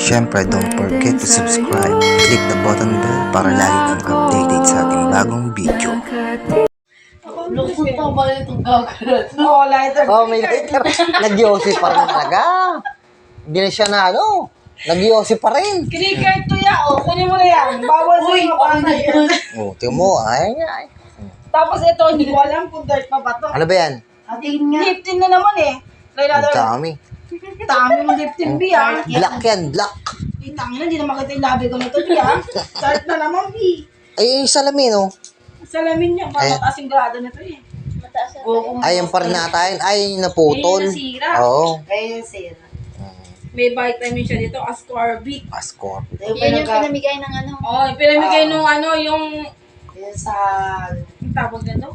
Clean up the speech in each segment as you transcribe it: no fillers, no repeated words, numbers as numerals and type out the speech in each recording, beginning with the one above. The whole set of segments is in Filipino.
Syempre, don't forget to subscribe. Click the button bell para lagi kang updated sa ating bagong video. Lungkot pa ba itong gagawin? Oo, lighter. Oh, may lighter. Nag-yossi pa rin talaga. Hindi na siya na ano. Nag-yossi pa rin. Kinikart to ya, o. Kunin mo na yan. Bawal sa mga patay. Oh, tingnan mo. Ay, ay. Tapos ito, hindi ko alam kung dirt pa ba to. Ano ba yan? Ating nga. Liptin na naman eh. Lay Ang natin. dami. Dami mong liptin, B ah. Black yan, black. Itang na, hindi na makita yung labi ko na to, B ah. Start na naman, B. Ay, yung salamin, oh. Salamin niya, para Ay. mataas yung grado na to eh. Ay, yung pa rin natin. Ay, yung naputol. Ay, yung nasira. Oo. Ayun, sir. May vitamin siya dito, ascorbic. Ascor. Yung Yan yung pinamigay ng ano. Oh, pinamigay nung ano, yung Yan sa yung tawag na to.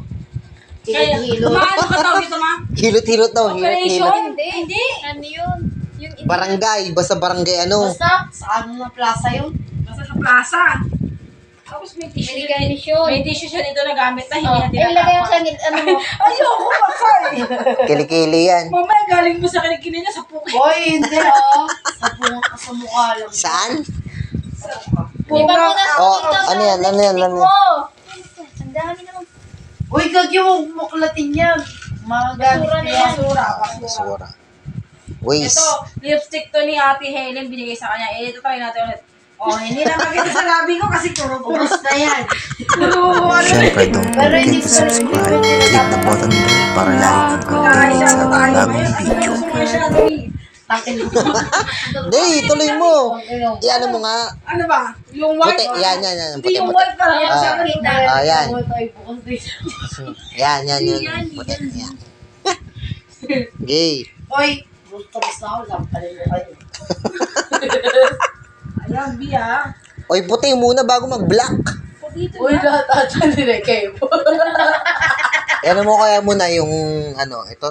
Kaya, hilo-hilo. ano ka tawag ito, ma? Hilot-hilot daw. Operation? Hilot-hilot. Hindi. Hindi. Ano yun? Yung Barangay. Basta barangay ano. Basta, sa ano na plaza yun? Basta sa plaza. Tapos may tissue. medication. May tissue siya dito na gamit na hindi Oh, natin ilagay mo sa ano mo. Ayoko, masay. Kilikili yan. Mamaya galing mo sa kilikili niya sa puki. Boy, hindi oh. Sa mukha lang. Saan? Iba mo na Oh, dito sa ano yan, ano yan, ano yan? mo. Ang dami naman. Uy, gagi mo muklatin yan. Magalit Basura yan. Basura. Basura. Waste. Ito, lipstick to ni Ate Helen, binigay sa kanya. Eh, ito try natin ulit. Oh, hindi na maganda sa labi ko kasi Ubus na yan. Syempre, don't forget to subscribe. Click the button bell para lagi kang updated sa ating bagong video. Takin mo. Hindi, tuloy mo. Iyan mo nga. Ano ba? Yung white? Puti, yan, yan, yan. Hindi Puti, yung puti. white pa lang. Ah. Sa akin. Yan. Tayo bukas dito. Yan, yan, yan. Puti, yan. Gay. Uy, gusto ako. Lampalin mo kayo. Ayan, Bia. Oy, puti muna bago mag-black. Uy, lahat ata nila kayo. Ano mo kaya muna yung, ano, ito.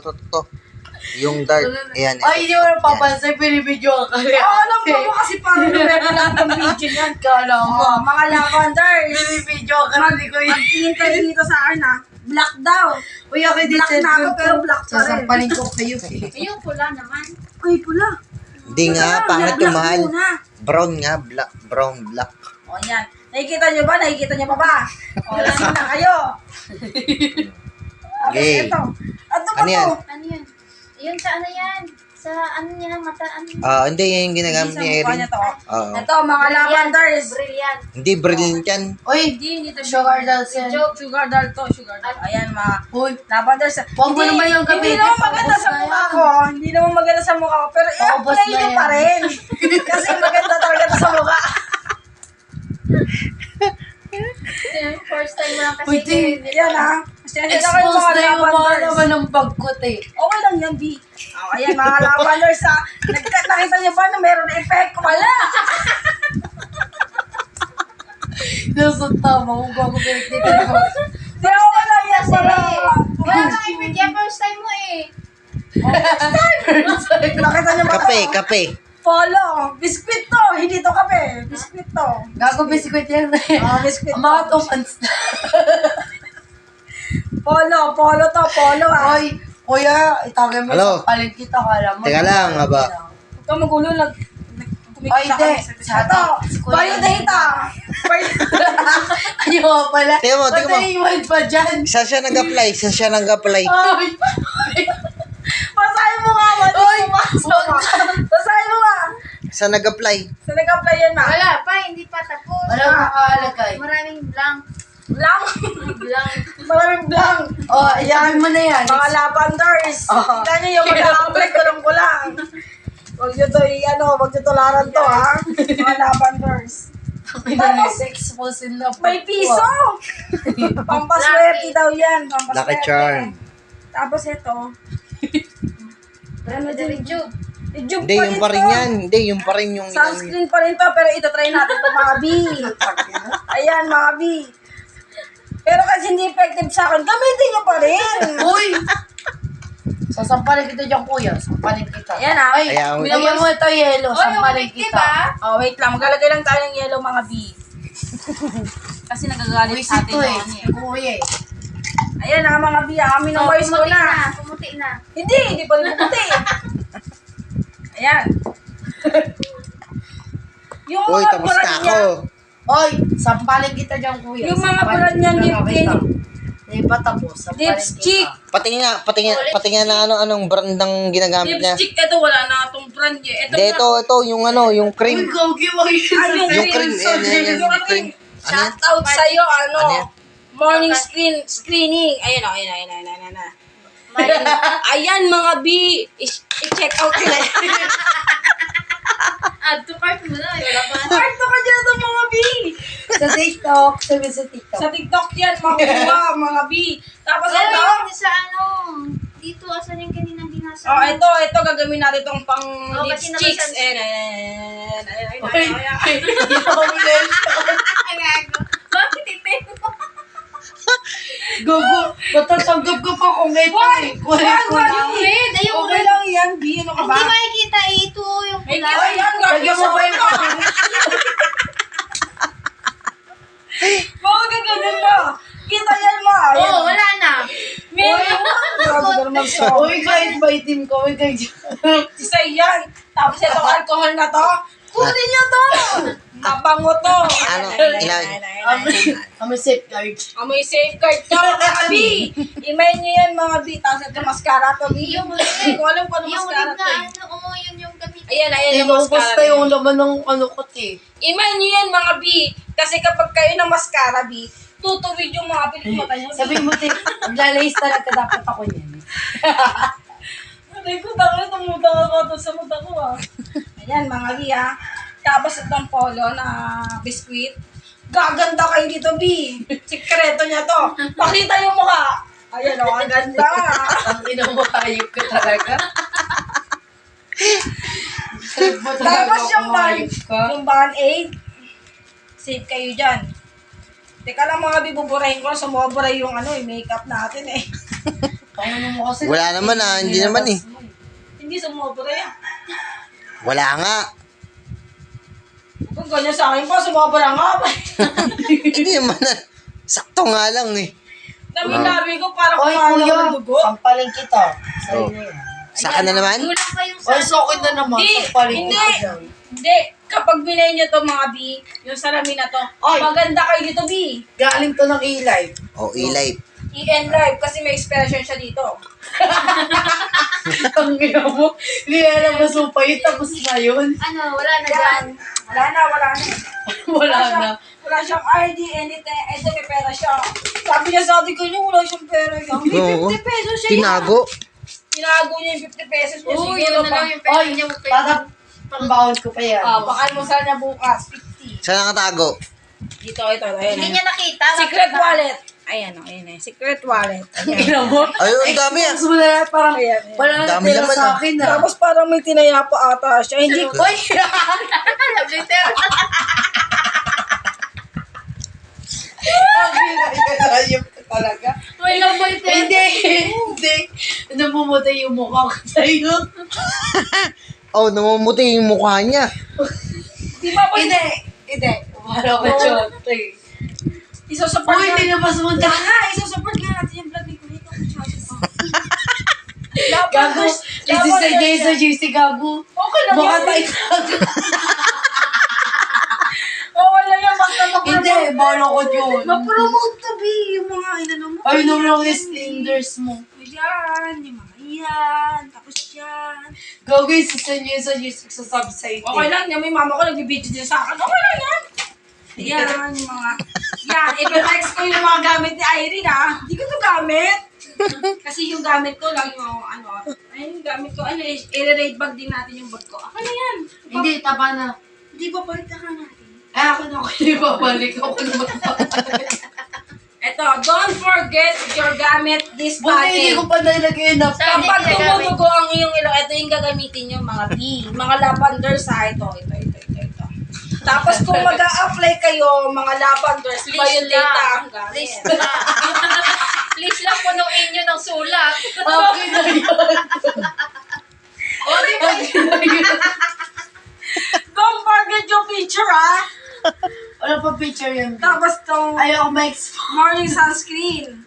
Yung dark. Ayan. Ay, hindi mo na papansin, pinibidyo ka kaya. Alam mo kasi parang lang ng video niyan. Kala mo. Oh, mga lavenders. Pinibidyo ka, hindi ko yun. Magtingin kayo dito sa akin ha. Black daw. Uy, ako din Black na ako pero black pa rin. Sasampalin ko kayo eh. Ayun, pula naman. Ay, pula. Hindi nga, pangit yung mahal. Muna. Brown nga, black. Brown, black. O yan. Nakikita nyo ba? Nakikita nyo pa ba? O, lasing na kayo. Tapos Okay. ito. Ano ba Ano yan? to? Ano yun? Yun sa ano yan? Sa ano niya, mata, ano? Hindi, yan yung ginagamit Sa ni mukha Erin. niya to. Oo. Ito, mga lavenders. Brilliant. Hindi, brilliant yan. Uy, Hindi to sugar dolls yan. Sugar doll to. Sugar doll. Ayan, mga Uy, lavenders. Huwag mo naman yung Hindi gamitin. naman maganda sa Paubos na mukha yan. ko. Hindi naman maganda sa mukha ko. Pero Paubos i-apply na nyo yan. pa rin. Kasi maganda talaga to sa mukha. First time mo lang kasi. Uy, ting. Yan ha. Pasensya na kayo expose mga na yung mga lavenders. naman ng bagkot eh. Okay lang yan, B. Oh, ayan, mga lavenders ha. Nakita niyo ba na meron na effect? Wala. Nasot tama kung gago pinagtito ko. Di ako wala yan. Kasi, wala Para kang effect yan. First time mo eh. nakita niyo ba? Kape. Polo. Biskuit to. Hindi to kape. Biskuit to. Gago biskwit yan eh. Biskuit Ang mga to. tumans na. Polo to. Polo ha. Oy, kuya, itagay mo Hello? sa paling kita. Kala mo. Teka lang, haba. Huwag kang magulo. Ay, hindi. Sa Ito. si Kuya. Biodata. Ayaw nga pala. Tingnan mo, tingnan mo. Ba't naiwan pa dyan? Saan siya nag-apply? Ay, Basahin mo nga. Oy, Basahin mo nga. Saan nag-apply? Sa nag-apply yan ma. Wala pa, hindi pa tapos. wala nakakalagay. Maraming blank. Blank. Blank. Maraming blank. Oh, ayan mo na yan. Mga lavenders. Oh. Kita niyo yung mag-a-apply ko lang. Huwag nyo to huwag nyo tularan to ha. Mga lavenders. Tapos, expose na po. May piso! Pampaswerte daw yan. Lucky Pampaswerte. charm. Tapos ito. Ano din? Rejuve. I-juke Hindi, yung pa rin yan. Hindi, yung pa rin yung... Sunscreen pa rin to, pero ito try natin to mga B. Ayan, mga B. Pero kasi hindi effective sa akin, gamitin nyo pa rin. Uy! Sasampalin kita dyan, kuya. Sampalin kita. Ayan ha. Ay, Ayan, lagyan mo ito yellow. Sampalin kita. Oh, wait lang. Maglalagay lang tayo ng yellow mga B. Kasi nagagalit Uy, sa sito atin eh. yung ano eh. Kuya eh. Ayan ha, mga B. Amin ang voice ko Pumuti na. na. Pumuti na. Hindi pa rin puti. Ayan. Yung Uy, mga tapos brand na niya, ako. Oy, sampalin kita dyan, kuya. Yung mga Sampalin brand niya, kita, lipstick. kita. Hindi pa tapos. Sampalin Lipstick. kita. Patingin na anong brand ng ginagamit niya. Lipstick, ito wala na itong brand niya. Ito Hindi, ito, yung yung Uy, cream. gogi, wag yung Yung cream, yan. Yung Cream. Ano yan? shout out sa'yo, Ano yan? morning screening. Ayan. Ayan mga B, i-check out ko na. Add to cart mo na. Wala pa. Parto ka dyan ito mga B. Sa TikTok, sabi sa TikTok. Sa TikTok yan, makuha mga B. Tapos Pero ito, yung sa ano, dito, asan yung kanina binasa? ito gagawin natin itong pang Oh, ba't lipsticks. sinabasan? Ayan. Ang gago. Bakit itin mo? Gogo, matatanggap ko pa kung ito eh. Kulit ko lang. Yung red, ay yung Okay red. lang yan, B. Ano ka ba? Hindi makikita eh. Ito yung pula. Ay, yan, Lagyan mo pa yung Mga gagawin mo. Kita yan mo. Ayan. Oo, wala na. Meron. Grabe ka naman sa Uy, kahit ba itim ko, uy, kahit Isa yan. Tapos itong alcohol na to. Kunin niyo to. Mabango to. Ano? Ilan? Kami safeguard. Amoy safeguard to, mga B. Imayin niyo yan, mga B. Tapos ito mascara to, B. Hindi ko alam kung ano Yung mascara red to. na eh. ano, oo, yun yung gamit. Ayan yung Inubos mascara. na yung laman ng ano ko, eh. Imayin niyo yan, mga B. Kasi kapag kayo ng mascara, B, tutuwid yung mga pilikmata niyo. Sabi mo, te, maglalayis talaga dapat ako niyan. Sabi ko, takot, tumutang ako to sa mata ko, ah. Ayan, mga B, ah. Tapos itong polo na biskuit. Gaganda kayo dito, B. Sikreto niya to. Pakita yung mukha. Ayan, ang ganda. Ang inamahayop ka talaga. Tapos yung Mahayop ka. Band-Aid. Save kayo dyan. Teka lang mga bibuburahin ko, sumobra yung makeup natin eh. Ano mo kasi? Wala naman hindi naman eh. Hindi sumobra yan. Wala nga. Kung ganyan sa akin pa, sumobra nga pa. Hindi naman sakto nga lang eh. Labi-labi ko para Oy, kumalo kuya, ng dugo. sampalin kita. Oh. Sa'yo na yan. Sa akin na naman? Kulang pa yung Oy, so okay na naman. Hindi, Sampalin hindi. kita dyan. Hindi, kapag binay nyo to mga B, yung salamin na to, Oy. maganda kayo dito B. Galing to ng e-live. O, e-live. EN Live kasi may expression siya dito. Ang gina mo. Hindi na masupay. Tapos na yun. ano, wala na dyan. Yan. Wala na. Wala na. Wala siyang ID, anything. Ito may pera siya. Sabi niya sa atin kanya, wala siyang pera. May Oo. 50 pesos siya. Tinago. Tinago niya yung 50 pesos niya. Oo, Siguro yun na pa. lang yung pera Oy, niya. para pambawon ko pa yan. Pakalmusal niya bukas. 50. Saan nakatago? Dito, ito. Ayan. Hindi niya nakita. Secret wallet. Ayan, ayan. Secret wallet. Ang gina mo. Ay, ang dami ah. Tapos mo na parang Ayan. wala na Dami tira naman, sa ah. akin na. Tapos parang may tinaya pa ata siya. Hindi ko. Uy! Love letter. Ang ginayayop ka talaga. May love letter. Hindi. Namumutay yung mukha ko sa'yo. Oh, namumuti yung mukha niya. Di ba po? Hindi. Wala ka dyan. Isusupport Uy, hindi na masunod. Isusupport nga natin yung vlog ni Kuya. Gago. Kasi sa Jay, sa JC, gago. Okay lang Mukha yan. tayo. Okay lang yan. Basta Hindi, bala ko yun. ma-promote to be yung mga inano mo. Ay, no lang yung slenders mo. Yan, yung mga yan. Tapos yan. Gago, isa niyo sa JC sa subsite. Okay lang yan. May mama ko nagbibidyo din sa akin. Okay lang yan. Yan, yung mga... Yan, i-text ko yung mga gamit ni Irene, ha? Hindi ko ito gamit. Kasi yung gamit ko lang yung yung gamit ko, i-raid bag din natin yung bag ko. Ako na yan. Hindi, taba na. Hindi ba balik ka natin? Ay, ako na hindi babalik. Ako na babalik. Eto, don't forget your gamit this Buti hindi ko bottle. pa nalagay na. Kapag tumutugo ang iyong ilong, ito yung gagamitin nyo, mga B. Mga lavenders, ha? Ito. Tapos kung mag-a-apply kayo, mga lavenders, Please violeta lang. ang gamit. Please lang. Please lang punuin nyo ng sulat. Okay na yun. Okay na yun. Don't forget yung picture, ha? Wala pa picture yan. Tapos tong Ayaw ko ma-expose. morning sunscreen.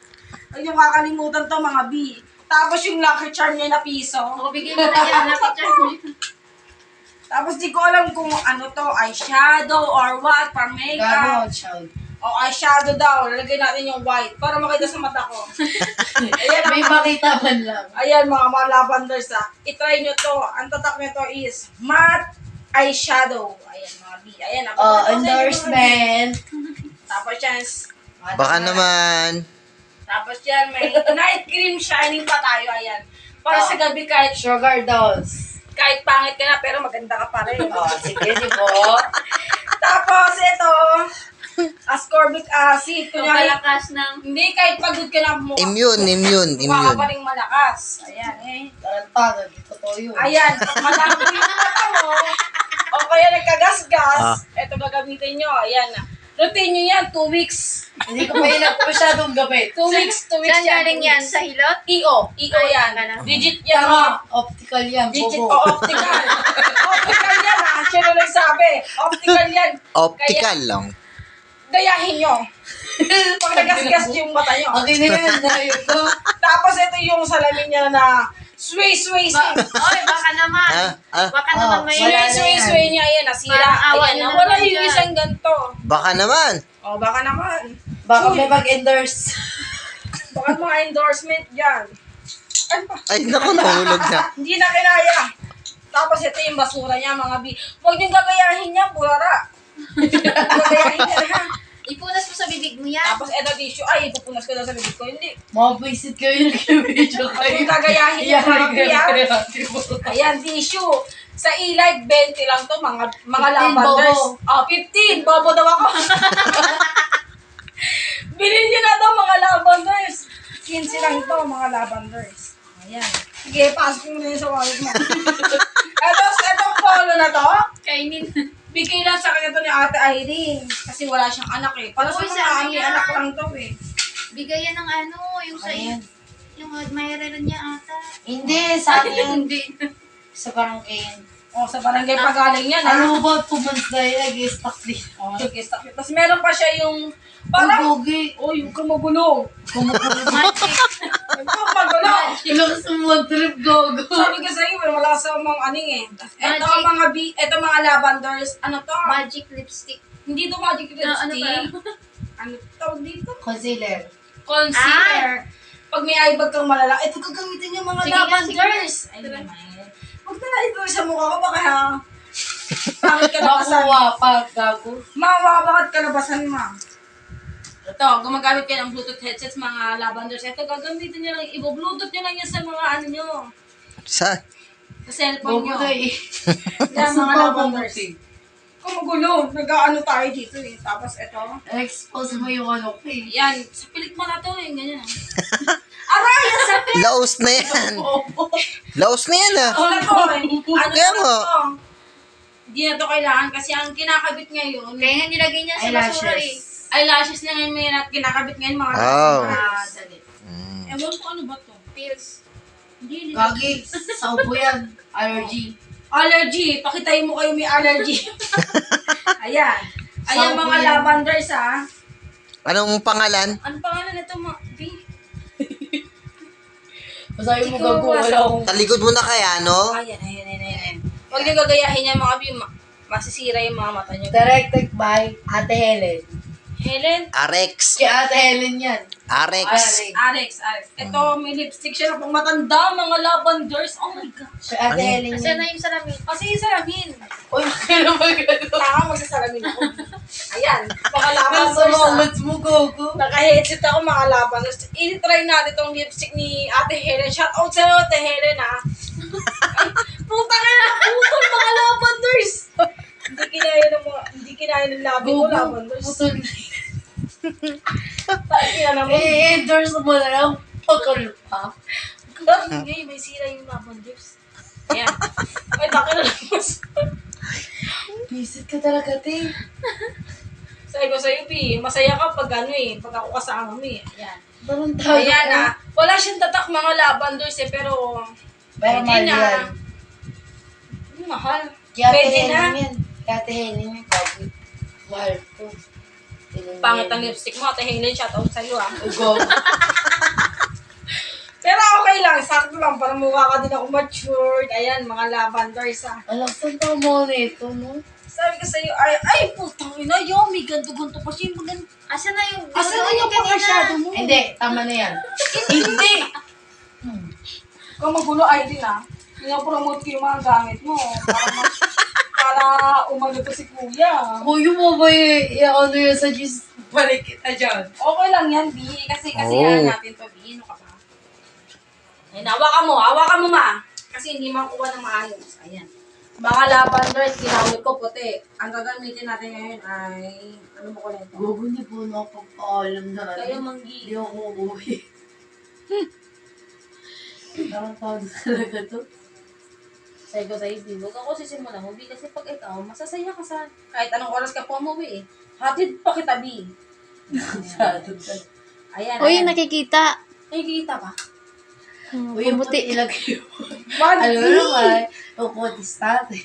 Huwag yung kakalimutan to, mga B. Tapos yung lucky charm niya na piso. O, bigyan mo na yan. Napicture mo yun. Tapos di ko alam kung ano to, eyeshadow or what, for makeup. Gano'n, child. O eyeshadow daw, lalagay natin yung white para makita sa mata ko. Ayan, May makita man lang. ayan mga lavenders itry nyo to. Ang tatak nito is matte eyeshadow. Ayan mga B. Ayan, Endorsement. Tapos yan, Baka naman. tapos yan, may night cream shining pa tayo. Ayan. Para sa gabi kahit Sugar dolls. pangit ka na pero maganda ka pa rin. Sige, di po. Tapos ito, ascorbic acid. Yung Kunyari, palakas ng... hindi kahit pagod ka na mukha. Immune. Mukha ka pa rin malakas. Ayan Tarantado, di totoo yun. Ayan, pag malabo yung mata mo, o kaya nagkagasgas, ito gagamitin nyo. Ayan na. Routine nyo yan, 2 weeks. Hindi ko masyadong gabi. 2 weeks, 2 weeks Saan galing yan? Sa hilot? EO yan. Ano? Digit yan. Tama, optical yan, Digit o bobo. optical. Optical yan ha. Siya na nagsabi. Optical yan. Optical lang. Gayahin nyo. Pag nagasgas yung mata nyo. Akin na yun, dahil ko. Tapos ito yung salamin niya na sway. Oy, baka naman. Baka naman may... wala na yan. Sway niya. Ayan, nasira. Parang awa Ayan, niyo wala naman yung dyan. isang ganito. Baka naman. O, baka naman. Baka may mag-endorse. Baka mga endorsement dyan. Ay, Ay, naku, nahulog na. hindi na kinaya. Tapos ito yung basura niya, mga B. Huwag niyong gagayahin niya, purara. Gagayahin niya na. Ipunas mo sa bibig mo yan. Tapos ito tissue. Ay, ipupunas ko daw sa bibig ko. Hindi. Mga visit kayo nag-video Huwag kayo. niyong gagayahin niya, mga B. Ayan, tissue. Sa e-light, 20 lang to, mga 15 lavenders. bobo. Oh, 15. Bobo daw ako. Bilhin niyo na to, mga lavenders. 15 lang to, mga lavenders. Ayan. Sige, pasok mo na yun sa wallet mo. Etong polo na to, Kainin. bigay lang sa kanya to ni Ate Irene. Kasi wala siyang anak eh. Para sa Uy, mga sabi may niya. anak lang to eh. Bigay yan ng ano, yung sa... Ayan. Yung admirer niya ata. Hindi, sa akin. Hindi. Sa barangay. O, sa barangay pagaling yan Ano ha. mo ba, 2 months na yun, nag-stock din. O, sige, stop. Tapos meron pa siya yung, parang, Bugi. oh, yung kamagulo. Magic. Yung kamagulo. Ilang sa mga trip, gogo. Sabi ko sa'yo, wala sa mga aning eh. Ito ang mga ito mga lavenders. Ano to? Magic lipstick. Hindi to magic Ano lipstick. ba? Ano tawag dito? Concealer. Concealer. Pag may eyebag kang malala, ito gagamitin yung mga Sige nga, lavenders. Ay, sige. naman. Huwag na ito sa mukha ko, baka ha. Pangit ka nabasan. Makuha pa, gago. Bakit ka nabasan mo? Ito, gumagamit kayo ng Bluetooth headsets, mga lavenders. Ito, gagamitin nyo lang, i-bluetooth nyo lang yan sa mga ano nyo. Sa? Sa cellphone Gogo nyo. na eh. Yan, mga Sa lavenders. Kumugulo. Nag-ano tayo dito eh. Tapos ito. Expose mo yung ano ko eh. Yan. Sa pilit mo na to eh. Ganyan. Aray! Ang sakit! Laos na yan. Laos na yan ah. Ano to eh. Ano Kaya to? nga. Hindi na to kailangan kasi ang kinakabit ngayon, Kaya nga nilagay niya sa basura eh. eyelashes na ngayon may kinakabit ngayon mga Oh. dali. Mm. Ewan ko ano ba to? Pills. Hindi. Gagi, sa upo yan. Allergy. Allergy. Pakitain mo kayo may allergy. Ayan. Ayan Sa mga upo yan. lavenders ha. Anong pangalan? Ano pangalan nito mga B? Masabi mo Ikaw, gago, wasa. wala akong... Talikod mo na kaya, no? Ayan. Huwag niyo gagayahin yan mga B. Masisira yung mga mata niyo. Directed by Ate Helen. Helen? Arex. Si Ate Helen yan. Arex. Alex. Ito, may lipstick siya na pang matanda, mga lavenders. Oh my God. Si Ate Ano? Helen Asan yan. na yung salamin? Kasi yung salamin. Uy, kaya magano. Taka magsasalamin ako. Ayan, mga Nasa lavenders ha. moments mo, gogo. Naka-headset ako mga lavenders. I-try natin itong lipstick ni Ate Helen. Shout out sa'yo, Ate Helen ha. Ay, puta ka na, putol mga lavenders. Hindi kinaya ng labi ko, lavenders. Putol. Tayo na naman. I-endorse mo na lang. Pagkalupa. Ngay, may sira yung lavenders. Ayan. Ay, taki na naman. Visit ka talaga, te. Sabi ko sa'yo, P, masaya ka pag ano eh, pag ako kasama mo eh. Ayan. Tarantado Ayan ka. ah. Wala siyang tatak mga lavenders eh, pero Pero pwede mahal na. yan. Mahal. Kaya Ate Pwede na. Helen yan. Kaya Ate Helen yan, gago. Mahal ko. Pangit ang lipstick mo, Ate Helen, shoutout sa'yo ah. Gogo. Pero okay lang, sakto lang, para mukha ka din ako matured. Ayan, mga lavenders ah. Alam, saan ka mo nito, no? Sabi ko sa'yo, ay, putang ina, Yomi, ganto-ganto pa siya. Asa na yung Asa na yung pagkasyado mo? Hindi, tama na yan. Hindi! Kung magulo, Irene ah. Pinapromote ko yung mga gamit mo. Para umano to si kuya. Kuya mo ba ano yun sa Diyos? Balik kita dyan. Okay lang yan, B. Kasi Oh. yan natin to, B. Ano ka ba? Ayun, hawakan mo, ma. Kasi hindi makuha ng maayos. Ayan. Mga lavenders, ginamit ko puti. Ang gagamitin natin ngayon ay, ano mo ko na ito? Gogo, hindi po na pagpaalam na. Kayo manggi. Hindi ako umuwi. Parang tawag talaga to. Sabi ko sa'yo, B, huwag ako sisimula mo, B. Kasi pag ikaw, masasaya ka sa kahit anong oras ka po umuwi eh. Hatid pa kita, B. Ayan, Uy, ayan. nakikita. Nakikita ka? Uy, yung puti ilagay mo. Wag, Ano B. naman? Uputis natin.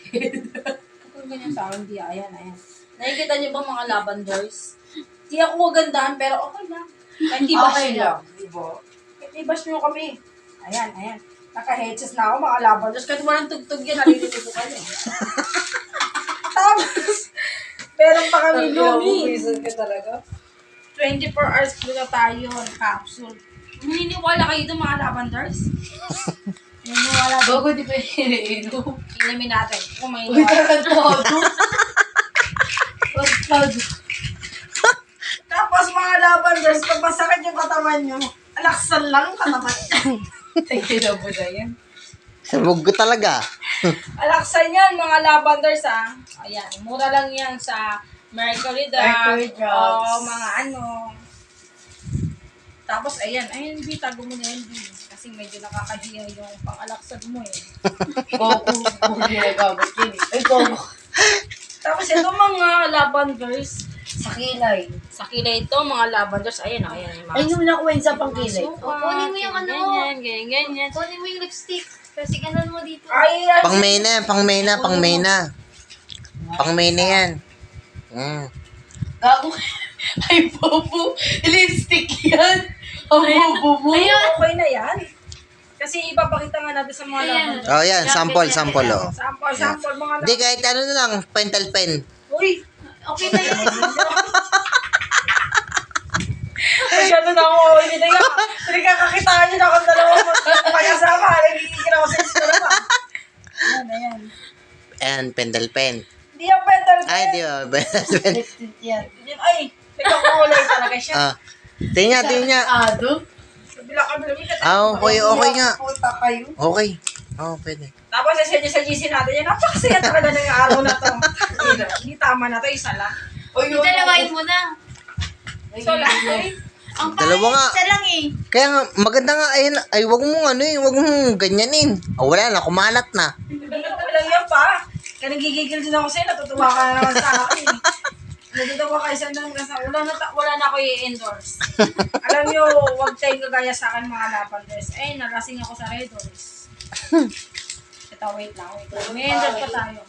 Kung ganyan sa akin, di, ayan. Nakikita niyo ba mga lavenders? Di ako magandahan, pero okay lang. Kahit i-bash Okay niyo. lang, di ba? Kahit i-bash niyo kami. Ayan. Naka-headset na ako, mga lavenders. Kahit walang tugtog yan, naririnig ko kayo. Tapos, meron pa kami Lumi. ka talaga. 24 hours ko na tayo, capsule. Naniniwala kayo doon, mga lavenders? Naniniwala doon. Gogo, di pa iniinom. Inimin natin. Kung may Uy, iniwala. tarantado. Tarantado. Tapos mga lavenders, pag masakit yung katawan nyo, alaksan lang yung katawan nyo. Tingnan mo na yan. Sabog ko talaga. Alaksan yan, mga lavenders ah. Ayan, mura lang yan sa Mercury Mercury Drugs. Drugs. O mga ano. Tapos ayan, B, tago mo na yan, B. Kasi medyo nakakahiya yung pang-alaksan mo eh. Gogo, gogo ginagamit yun eh. Ay, gogo. Tapos ito mga lavenders. Sa kilay. Sa kilay ito, mga lavenders. Ayan, ayan. Yung mga Ay, nung nakuha sa pangkilay. suka, Kunin mo yung ano. ganyan. Kunin mo yung lipstick. Kasi ganun mo dito. Ay, Pang May na. Pang May na yan. Gago. Ay, bobo. Lipstick yan. Ang bobo mo. okay na yan. Kasi ipapakita nga natin sa mga lavenders. Oh, yan. Sample, oh. Sample, mga Hindi, kahit ano na lang. Pentel pen. Uy, Okay na yun. masyado na ako. Hindi kakakitaan nyo na akong dalawa mag-asama. Nagigigil ako sa inyo dalawa. Ayan. And pentel pen. Hindi yung petal. Ay, di ba? Pentel pen. Lipstick yan. Ay, nagkakulay talaga siya. Ah. Tingnan niya. Ado? Kabila ka, Okay nga. Puta kayo. Okay. Pwede. Tapos isa sa GC natin yan. Napakasaya talaga ng araw na to. Hindi tama na to, isa lang. Uy, Dalawain mo na. So lang. Ang Dalawa nga. Isa lang eh. Kaya nga, maganda nga, ay, wag mong wag mong ganyanin. Wala na, kumalat na. Walang yan pa. Kaya nagigigil din ako sa'yo. Natutuwa ka na naman sa akin. Natutuwa kayo sa nang kasi wala na ako i-endorse. Alam nyo, huwag tayong gagaya sa akin mga lavenders. Nalasing ako sa Red Horse. Ito, wait lang. May endorse pa tayo.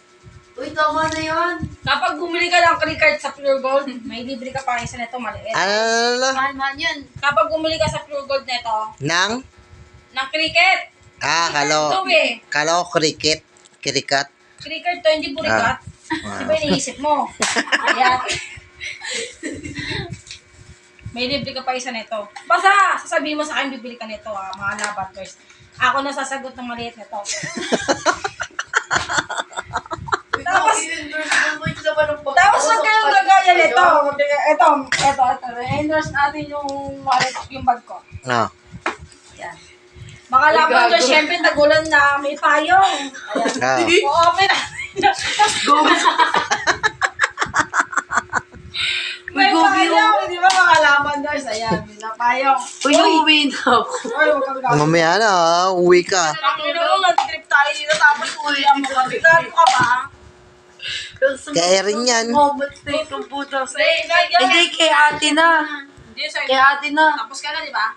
Uy, tama na yan. Kapag bumili ka ng credit card sa Pure Gold, may libre ka pa isa nito maliit. Ano? Mahal-mahal yun. Kapag bumili ka sa Pure Gold nito, Nang? ng cricket, ito eh. Kalo cricket. Cricket. Cricket to, hindi burikat. Di ba iniisip mo? Ayan. May libre ka pa isa nito. Basta, sasabihin mo sa akin, bibili ka nito mga lavenders. Ako na sasagot ng maliit nito. Tapos wag kayong gagaya nito. Ito. Endorse natin yung bag ko. No. Ayan. Mga lavenders, syempre tagulan na may payong. Ayan. O-open natin. May payong, di ba mga lavenders? Ayan, may payong. Uy, uuwi na ako. Uy, huwag kang gagawin. Mamaya na, uwi ka. Ang ina mo, mag-trip tayo dito tapos uwi mo kami. Gago ka ba? Kaya rin yan. Moment na itong puta. Hindi, Hindi, kay ate na. Hindi, sir. Kay ate na. Tapos ka na, di ba?